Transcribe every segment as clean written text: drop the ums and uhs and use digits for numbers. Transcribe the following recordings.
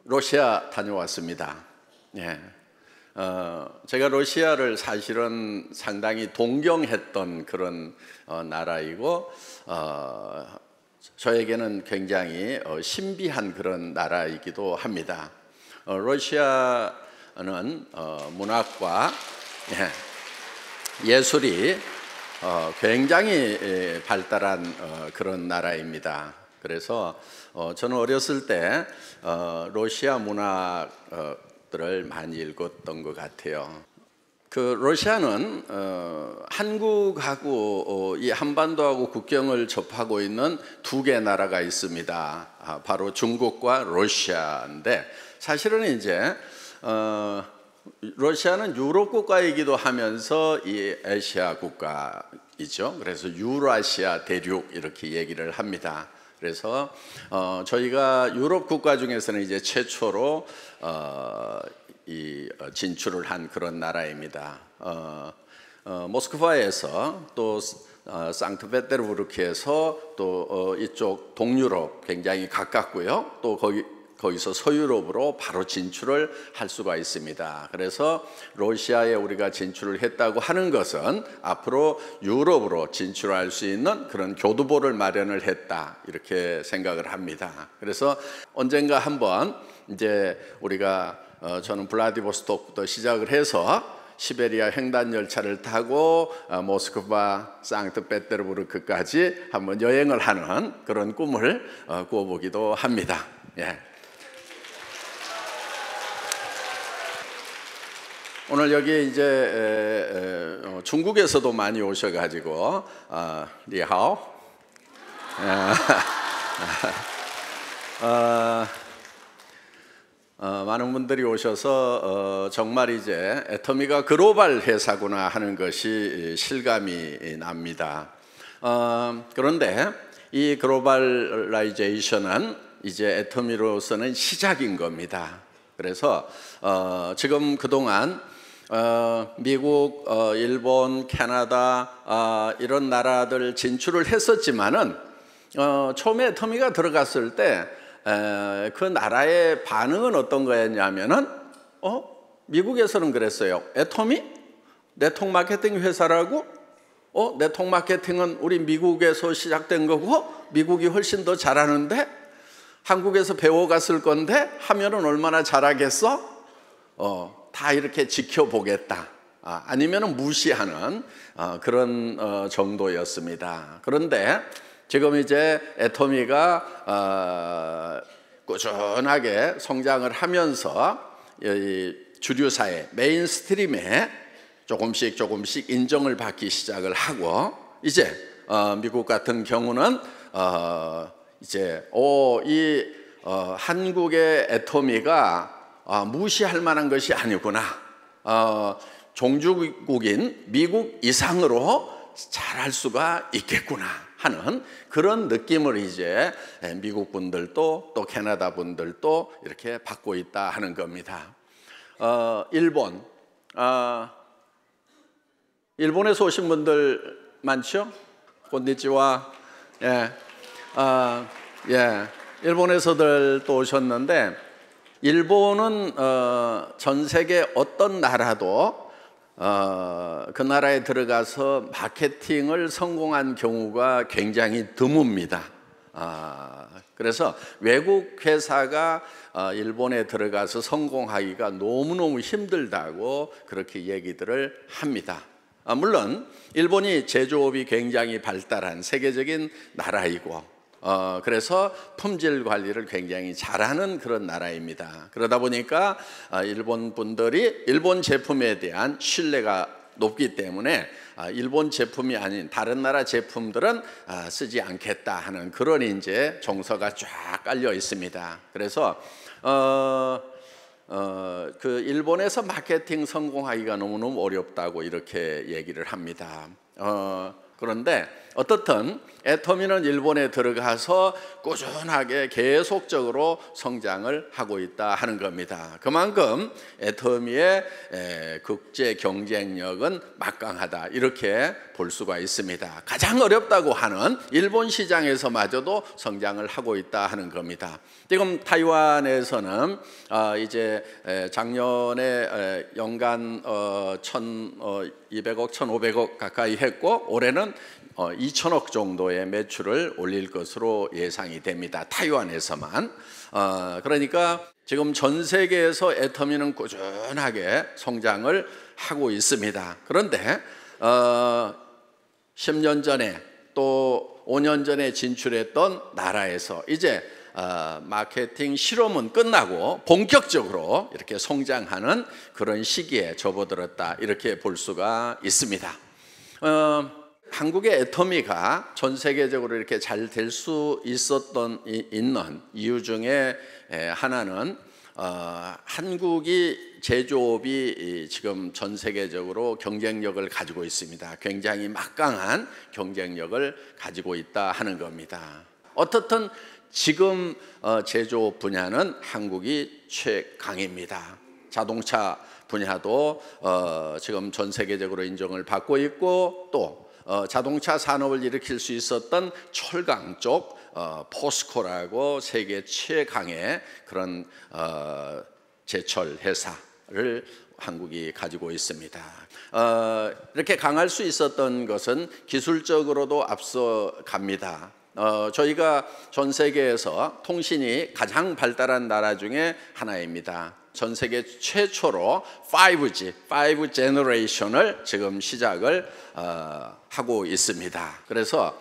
러시아 다녀왔습니다. 예. 제가 러시아를 사실은 상당히 동경했던 그런 나라이고 저에게는 굉장히 신비한 그런 나라이기도 합니다. 러시아는 문학과 예술이 굉장히 발달한 그런 나라입니다. 그래서 저는 어렸을 때 러시아 문학들을 많이 읽었던 것 같아요. 그 러시아는 한국하고 이 한반도하고 국경을 접하고 있는 두 개 나라가 있습니다. 바로 중국과 러시아인데 사실은 이제 러시아는 유럽 국가이기도 하면서 이 아시아 국가이죠. 그래서 유라시아 대륙 이렇게 얘기를 합니다. 그래서 저희가 유럽 국가 중에서는 이제 최초로 진출을 한 그런 나라입니다. 모스크바에서 또 상트페테르부르크에서 또 이쪽 동유럽 굉장히 가깝고요. 또 거기서 서유럽으로 바로 진출을 할 수가 있습니다. 그래서 러시아에 우리가 진출을 했다고 하는 것은 앞으로 유럽으로 진출할 수 있는 그런 교두보를 마련을 했다 이렇게 생각을 합니다. 그래서 언젠가 한번 이제 우리가 저는 블라디보스토크부터 시작을 해서 시베리아 횡단 열차를 타고 모스크바, 상트페테르부르크까지 한번 여행을 하는 그런 꿈을 꾸어보기도 합니다. 예. 오늘 여기 이제 중국에서도 많이 오셔가지고 니하오 많은 분들이 오셔서 정말 이제 애터미가 글로벌 회사구나 하는 것이 실감이 납니다. 그런데 이 글로벌라이제이션은 이제 애터미로서는 시작인 겁니다. 그래서 지금 그동안 미국, 일본, 캐나다 이런 나라들 진출을 했었지만은 처음에 애터미가 들어갔을 때 그 나라의 반응은 어떤 거였냐면은 미국에서는 그랬어요. 애터미? 네트워크 마케팅 회사라고? 네트워크 마케팅은 우리 미국에서 시작된 거고 미국이 훨씬 더 잘하는데 한국에서 배워갔을 건데 하면은 얼마나 잘하겠어? 다 이렇게 지켜보겠다. 아니면은 무시하는 그런 정도였습니다. 그런데 지금 이제 애터미가 꾸준하게 성장을 하면서 주류사회 메인스트림에 조금씩 인정을 받기 시작을 하고 이제 미국 같은 경우는 이제 한국의 애터미가 무시할 만한 것이 아니구나. 종주국인 미국 이상으로 잘할 수가 있겠구나 하는 그런 느낌을 이제 미국 분들도 또 캐나다 분들도 이렇게 받고 있다 하는 겁니다. 일본에서 오신 분들 많죠? 곤니치와. 일본에서들 또 오셨는데 일본은 전 세계 어떤 나라도 그 나라에 들어가서 마케팅을 성공한 경우가 굉장히 드뭅니다. 그래서 외국 회사가 일본에 들어가서 성공하기가 너무너무 힘들다고 그렇게 얘기들을 합니다. 물론 일본이 제조업이 굉장히 발달한 세계적인 나라이고 그래서 품질 관리를 굉장히 잘하는 그런 나라입니다. 그러다 보니까 일본 분들이 일본 제품에 대한 신뢰가 높기 때문에 일본 제품이 아닌 다른 나라 제품들은 쓰지 않겠다 하는 그런 이제 정서가 쫙 깔려 있습니다. 그래서 그 일본에서 마케팅 성공하기가 너무너무 어렵다고 이렇게 얘기를 합니다. 그런데 어떻든 애터미는 일본에 들어가서 꾸준하게 계속적으로 성장을 하고 있다 하는 겁니다. 그만큼 애터미의 국제 경쟁력은 막강하다 이렇게 볼 수가 있습니다. 가장 어렵다고 하는 일본 시장에서마저도 성장을 하고 있다 하는 겁니다. 지금 타이완에서는 이제 작년에 연간 1,200억, 1,500억 가까이 했고 올해는 2천억 정도의 매출을 올릴 것으로 예상이 됩니다. 타이완에서만. 그러니까 지금 전 세계에서 애터미는 꾸준하게 성장을 하고 있습니다. 그런데 10년 전에 또 5년 전에 진출했던 나라에서 이제 마케팅 실험은 끝나고 본격적으로 이렇게 성장하는 그런 시기에 접어들었다 이렇게 볼 수가 있습니다. 한국의 애터미가 전 세계적으로 이렇게 잘 될 수 있는 이유 중에 하나는 한국이 제조업이 지금 전 세계적으로 경쟁력을 가지고 있습니다. 굉장히 막강한 경쟁력을 가지고 있다 하는 겁니다. 어떻든 지금 제조업 분야는 한국이 최강입니다. 자동차 분야도 지금 전 세계적으로 인정을 받고 있고 또 자동차 산업을 일으킬 수 있었던 철강 쪽 포스코라고 세계 최강의 그런 제철 회사를 한국이 가지고 있습니다. 이렇게 강할 수 있었던 것은 기술적으로도 앞서갑니다. 저희가 전 세계에서 통신이 가장 발달한 나라 중에 하나입니다. 전 세계 최초로 5G, 5 제너레이션을 지금 시작을 하고 있습니다. 그래서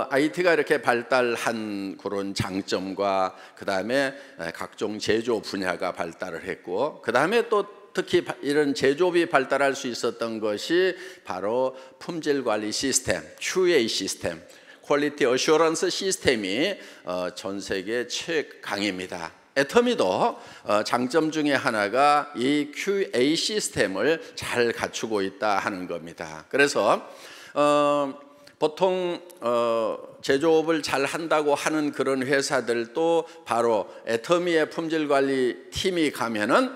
IT가 이렇게 발달한 그런 장점과 그 다음에 각종 제조 분야가 발달을 했고 그 다음에 또 특히 이런 제조업이 발달할 수 있었던 것이 바로 품질 관리 시스템, QA 시스템, 퀄리티 어슈런스 시스템이 전 세계 최강입니다. 애터미도 장점 중에 하나가 이 QA 시스템을 잘 갖추고 있다 하는 겁니다. 그래서 보통 제조업을 잘 한다고 하는 그런 회사들도 바로 애터미의 품질관리 팀이 가면은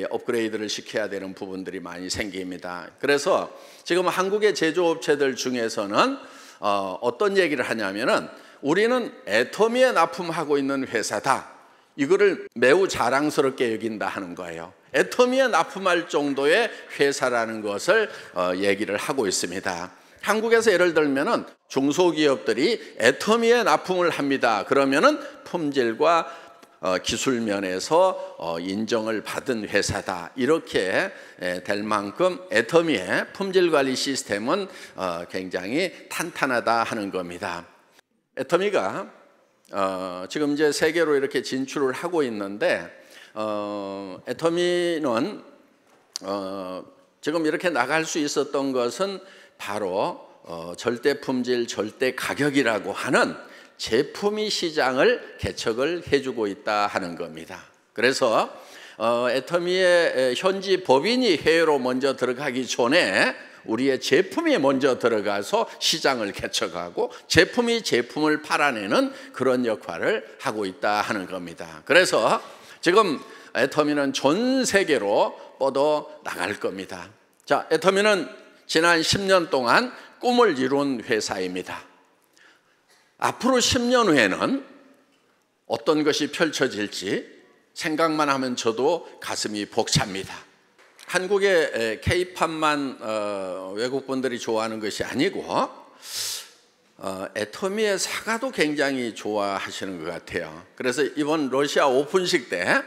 업그레이드를 시켜야 되는 부분들이 많이 생깁니다. 그래서 지금 한국의 제조업체들 중에서는 어떤 얘기를 하냐면은 우리는 애터미에 납품하고 있는 회사다. 이거를 매우 자랑스럽게 여긴다 하는 거예요. 애터미에 납품할 정도의 회사라는 것을 얘기를 하고 있습니다. 한국에서 예를 들면은 중소기업들이 애터미에 납품을 합니다. 그러면은 품질과 기술 면에서 인정을 받은 회사다. 이렇게 될 만큼 애터미의 품질 관리 시스템은 굉장히 탄탄하다 하는 겁니다. 애터미가 지금 이제 세계로 이렇게 진출을 하고 있는데 애터미는 지금 이렇게 나갈 수 있었던 것은 바로 절대 품질, 절대 가격이라고 하는 제품이 시장을 개척을 해주고 있다 하는 겁니다. 그래서 애터미의 현지 법인이 해외로 먼저 들어가기 전에 우리의 제품이 먼저 들어가서 시장을 개척하고 제품이 제품을 팔아내는 그런 역할을 하고 있다 하는 겁니다. 그래서 지금 애터미는 전 세계로 뻗어 나갈 겁니다. 자, 애터미는 지난 10년 동안 꿈을 이룬 회사입니다. 앞으로 10년 후에는 어떤 것이 펼쳐질지 생각만 하면 저도 가슴이 벅찹니다. 한국의 K-팝만 외국분들이 좋아하는 것이 아니고 애터미의 사과도 굉장히 좋아하시는 것 같아요. 그래서 이번 러시아 오픈식 때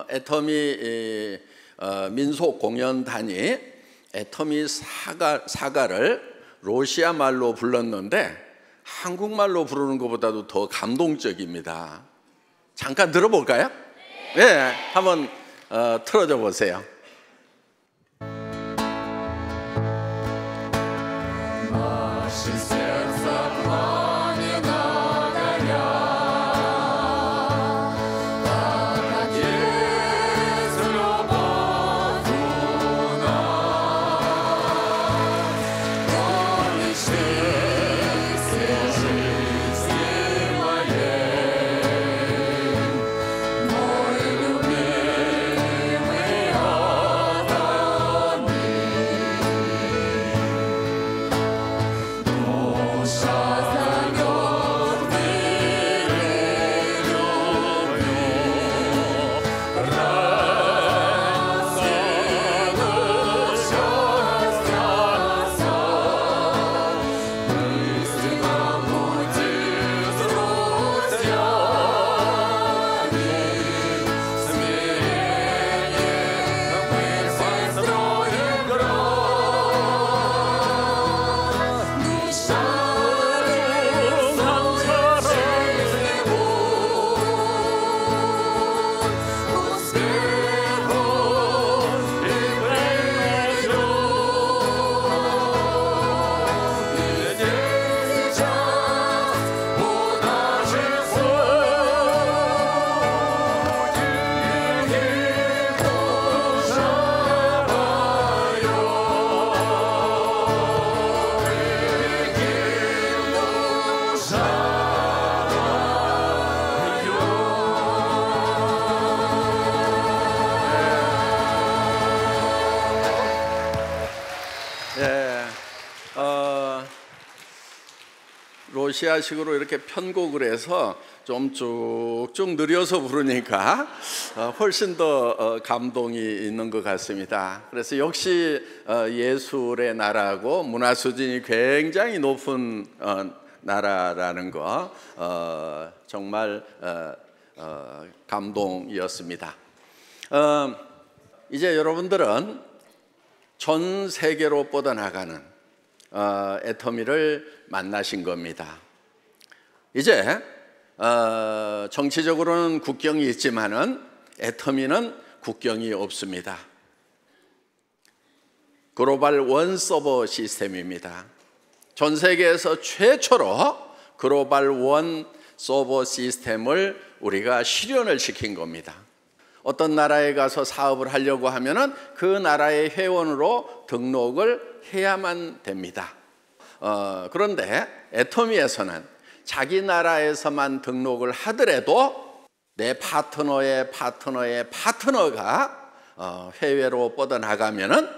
애터미 민속 공연단이 애터미 사과를 러시아 말로 불렀는데 한국말로 부르는 것보다도 더 감동적입니다. 잠깐 들어볼까요? 네, 한번 틀어줘 보세요. 러시아식으로 이렇게 편곡을 해서 좀 쭉쭉 느려서 부르니까 훨씬 더 감동이 있는 것 같습니다. 그래서 역시 예술의 나라고 문화 수준이 굉장히 높은 나라라는 거 정말 감동이었습니다. 이제 여러분들은 전 세계로 뻗어나가는 애터미를 만나신 겁니다. 이제 정치적으로는 국경이 있지만은 애터미는 국경이 없습니다. 글로벌 원 서버 시스템입니다. 전 세계에서 최초로 글로벌 원 서버 시스템을 우리가 실현을 시킨 겁니다. 어떤 나라에 가서 사업을 하려고 하면은 그 나라의 회원으로 등록을 해야만 됩니다. 그런데 애터미에서는 자기 나라에서만 등록을 하더라도 내 파트너의 파트너가 해외로 뻗어나가면은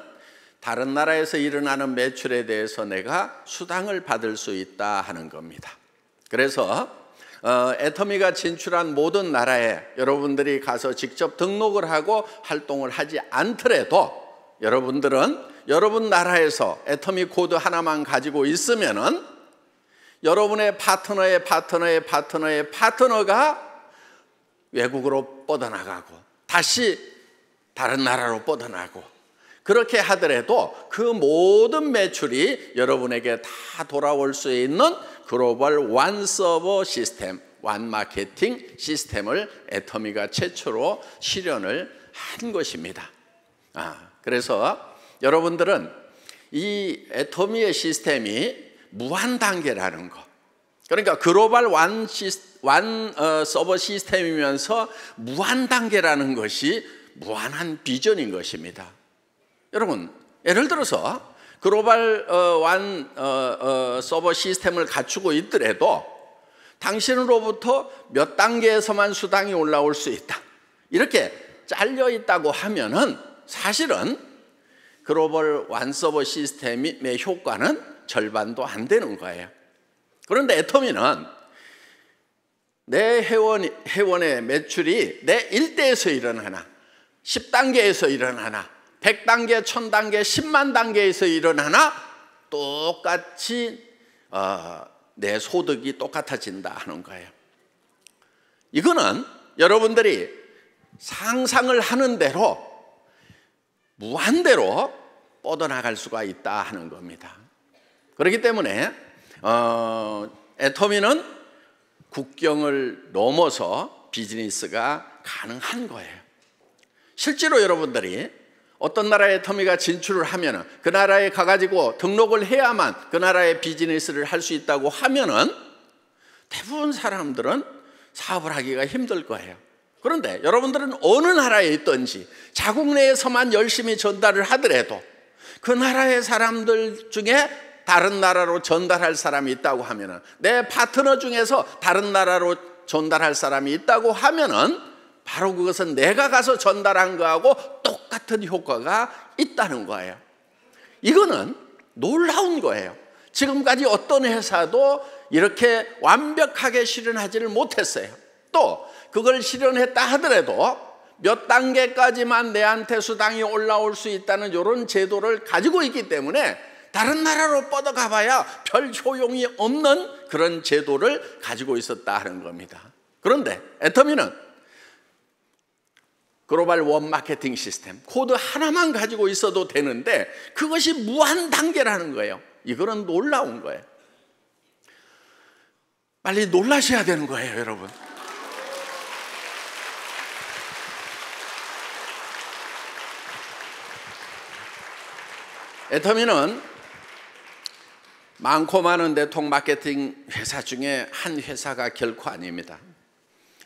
다른 나라에서 일어나는 매출에 대해서 내가 수당을 받을 수 있다 하는 겁니다. 그래서 애터미가 진출한 모든 나라에 여러분들이 가서 직접 등록을 하고 활동을 하지 않더라도 여러분들은 여러분 나라에서 애터미 코드 하나만 가지고 있으면은 여러분의 파트너가 외국으로 뻗어나가고 다시 다른 나라로 뻗어나가고 그렇게 하더라도 그 모든 매출이 여러분에게 다 돌아올 수 있는 글로벌 완 서버 시스템, 완 마케팅 시스템을 애터미가 최초로 실현을 한 것입니다. 그래서 여러분들은 이 애터미의 시스템이 무한 단계라는 거, 그러니까 글로벌 완 서버 시스템이면서 무한 단계라는 것이 무한한 비전인 것입니다. 여러분, 예를 들어서 글로벌 완 서버 시스템을 갖추고 있더라도 당신으로부터 몇 단계에서만 수당이 올라올 수 있다, 이렇게 잘려 있다고 하면은 사실은 글로벌 완 서버 시스템의 효과는 절반도 안 되는 거예요. 그런데 애터미는 내 회원의 매출이 내 일대에서 일어나나 10단계에서 일어나나 100단계, 1000단계, 10만 단계에서 일어나나 똑같이 내 소득이 똑같아진다 하는 거예요. 이거는 여러분들이 상상을 하는 대로 무한대로 뻗어나갈 수가 있다 하는 겁니다. 그렇기 때문에 애터미는 국경을 넘어서 비즈니스가 가능한 거예요. 실제로 여러분들이 어떤 나라에 애터미가 진출을 하면은 그 나라에 가가지고 등록을 해야만 그 나라의 비즈니스를 할 수 있다고 하면은 대부분 사람들은 사업을 하기가 힘들 거예요. 그런데 여러분들은 어느 나라에 있든지 자국 내에서만 열심히 전달을 하더라도 그 나라의 사람들 중에 다른 나라로 전달할 사람이 있다고 하면은 내 파트너 중에서 다른 나라로 전달할 사람이 있다고 하면은 바로 그것은 내가 가서 전달한 거하고 똑같은 효과가 있다는 거예요. 이거는 놀라운 거예요. 지금까지 어떤 회사도 이렇게 완벽하게 실현하지를 못했어요. 또 그걸 실현했다 하더라도 몇 단계까지만 내한테 수당이 올라올 수 있다는 이런 제도를 가지고 있기 때문에 다른 나라로 뻗어가 봐야 별 효용이 없는 그런 제도를 가지고 있었다 하는 겁니다. 그런데 애터미는 글로벌 원 마케팅 시스템 코드 하나만 가지고 있어도 되는데 그것이 무한 단계라는 거예요. 이거는 놀라운 거예요. 빨리 놀라셔야 되는 거예요, 여러분. 애터미는 많고 많은 네트워크 마케팅 회사 중에 한 회사가 결코 아닙니다.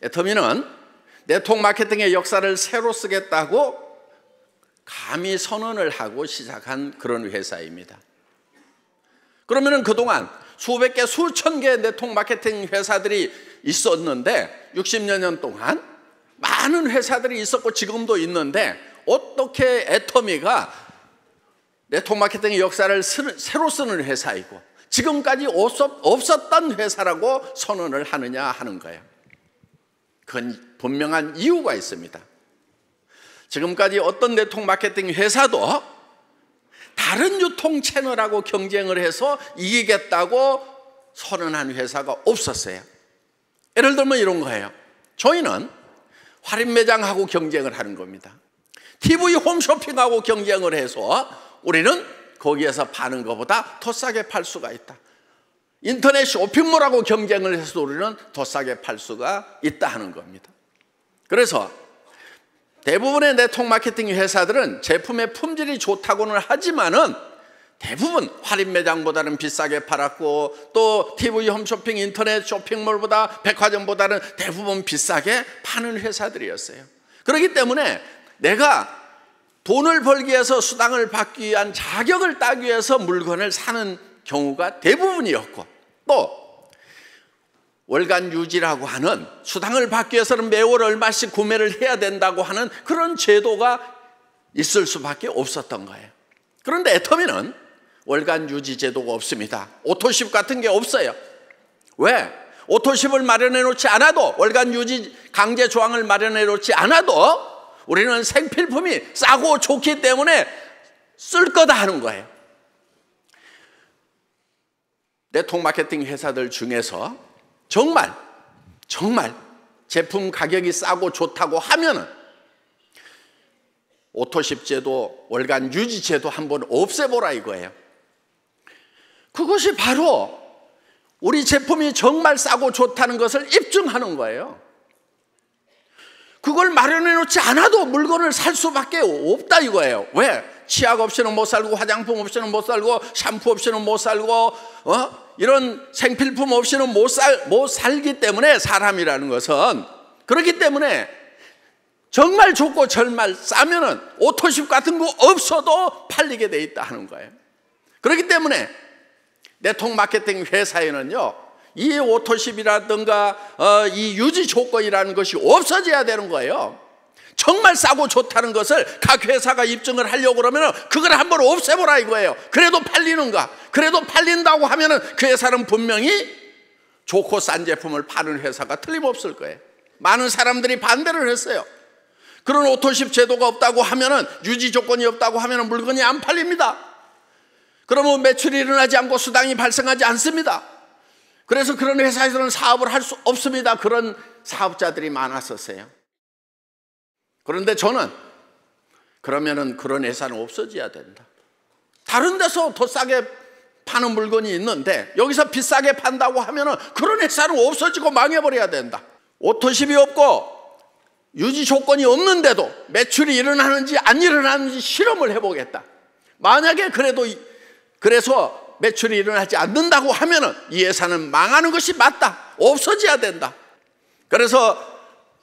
애터미는 네트워크 마케팅의 역사를 새로 쓰겠다고 감히 선언을 하고 시작한 그런 회사입니다. 그러면은 그동안 수백 개, 수천 개의 네트워크 마케팅 회사들이 있었는데 60여 년 동안 많은 회사들이 있었고 지금도 있는데 어떻게 애터미가 네트워크 마케팅의 역사를 새로 쓰는 회사이고 지금까지 없었던 회사라고 선언을 하느냐 하는 거예요. 그건 분명한 이유가 있습니다. 지금까지 어떤 네트워크 마케팅 회사도 다른 유통 채널하고 경쟁을 해서 이기겠다고 선언한 회사가 없었어요. 예를 들면 이런 거예요. 저희는 할인 매장하고 경쟁을 하는 겁니다. TV 홈쇼핑하고 경쟁을 해서 우리는 거기에서 파는 것보다 더 싸게 팔 수가 있다. 인터넷 쇼핑몰하고 경쟁을 해서 우리는 더 싸게 팔 수가 있다 하는 겁니다. 그래서 대부분의 네트워크 마케팅 회사들은 제품의 품질이 좋다고는 하지만은 대부분 할인 매장보다는 비싸게 팔았고, 또 TV 홈쇼핑, 인터넷 쇼핑몰보다, 백화점보다는 대부분 비싸게 파는 회사들이었어요. 그렇기 때문에 내가 돈을 벌기 위해서, 수당을 받기 위한 자격을 따기 위해서 물건을 사는 경우가 대부분이었고, 또 월간 유지라고 하는, 수당을 받기 위해서는 매월 얼마씩 구매를 해야 된다고 하는 그런 제도가 있을 수밖에 없었던 거예요. 그런데 애터미는 월간 유지 제도가 없습니다. 오토십 같은 게 없어요. 왜? 오토십을 마련해 놓지 않아도, 월간 유지 강제 조항을 마련해 놓지 않아도 우리는 생필품이 싸고 좋기 때문에 쓸 거다 하는 거예요. 네트워크 마케팅 회사들 중에서 정말 제품 가격이 싸고 좋다고 하면은 오토십 제도, 월간 유지 제도 한번 없애보라 이거예요. 그것이 바로 우리 제품이 정말 싸고 좋다는 것을 입증하는 거예요. 그걸 마련해 놓지 않아도 물건을 살 수밖에 없다 이거예요. 왜? 치약 없이는 못 살고, 화장품 없이는 못 살고, 샴푸 없이는 못 살고, 이런 생필품 없이는 못 살기 때문에, 사람이라는 것은. 그렇기 때문에 정말 좋고 정말 싸면은 오토십 같은 거 없어도 팔리게 돼 있다 하는 거예요. 그렇기 때문에 네트워크 마케팅 회사에는요, 이 오토십이라든가 이 유지 조건이라는 것이 없어져야 되는 거예요. 정말 싸고 좋다는 것을 각 회사가 입증을 하려고 그러면 그걸 한번 없애보라 이거예요. 그래도 팔리는가? 그래도 팔린다고 하면은 그 회사는 분명히 좋고 싼 제품을 파는 회사가 틀림없을 거예요. 많은 사람들이 반대를 했어요. 그런 오토십 제도가 없다고 하면은, 유지 조건이 없다고 하면은 물건이 안 팔립니다. 그러면 매출이 일어나지 않고 수당이 발생하지 않습니다. 그래서 그런 회사에서는 사업을 할 수 없습니다. 그런 사업자들이 많았었어요. 그런데 저는 그러면은 그런 회사는 없어져야 된다. 다른 데서 더 싸게 파는 물건이 있는데 여기서 비싸게 판다고 하면은 그런 회사는 없어지고 망해버려야 된다. 오토십이 없고 유지 조건이 없는데도 매출이 일어나는지 안 일어나는지 실험을 해보겠다. 만약에 그래서 매출이 일어나지 않는다고 하면은 이 회사는 망하는 것이 맞다. 없어져야 된다. 그래서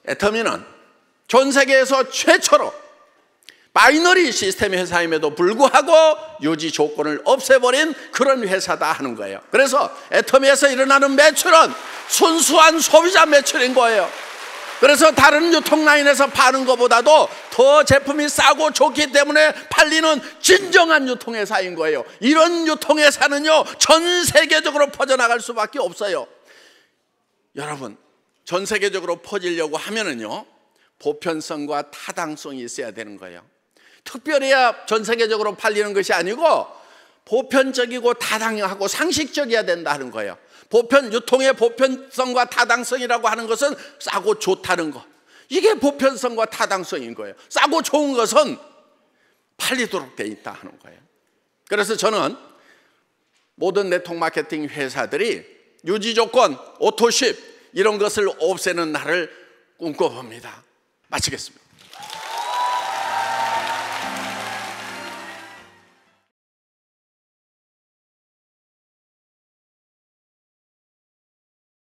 애터미는 전 세계에서 최초로 바이너리 시스템 회사임에도 불구하고 유지 조건을 없애버린 그런 회사다 하는 거예요. 그래서 애터미에서 일어나는 매출은 순수한 소비자 매출인 거예요. 그래서 다른 유통라인에서 파는 것보다도 더 제품이 싸고 좋기 때문에 팔리는 진정한 유통회사인 거예요. 이런 유통회사는요, 전 세계적으로 퍼져나갈 수밖에 없어요. 여러분, 전 세계적으로 퍼지려고 하면은요, 보편성과 타당성이 있어야 되는 거예요. 특별해야 전 세계적으로 팔리는 것이 아니고 보편적이고 타당하고 상식적이어야 된다는 거예요. 유통의 보편성과 타당성이라고 하는 것은 싸고 좋다는 것, 이게 보편성과 타당성인 거예요. 싸고 좋은 것은 팔리도록 돼 있다 하는 거예요. 그래서 저는 모든 네트워크 마케팅 회사들이 유지 조건, 오토십 이런 것을 없애는 날을 꿈꿔봅니다. 마치겠습니다.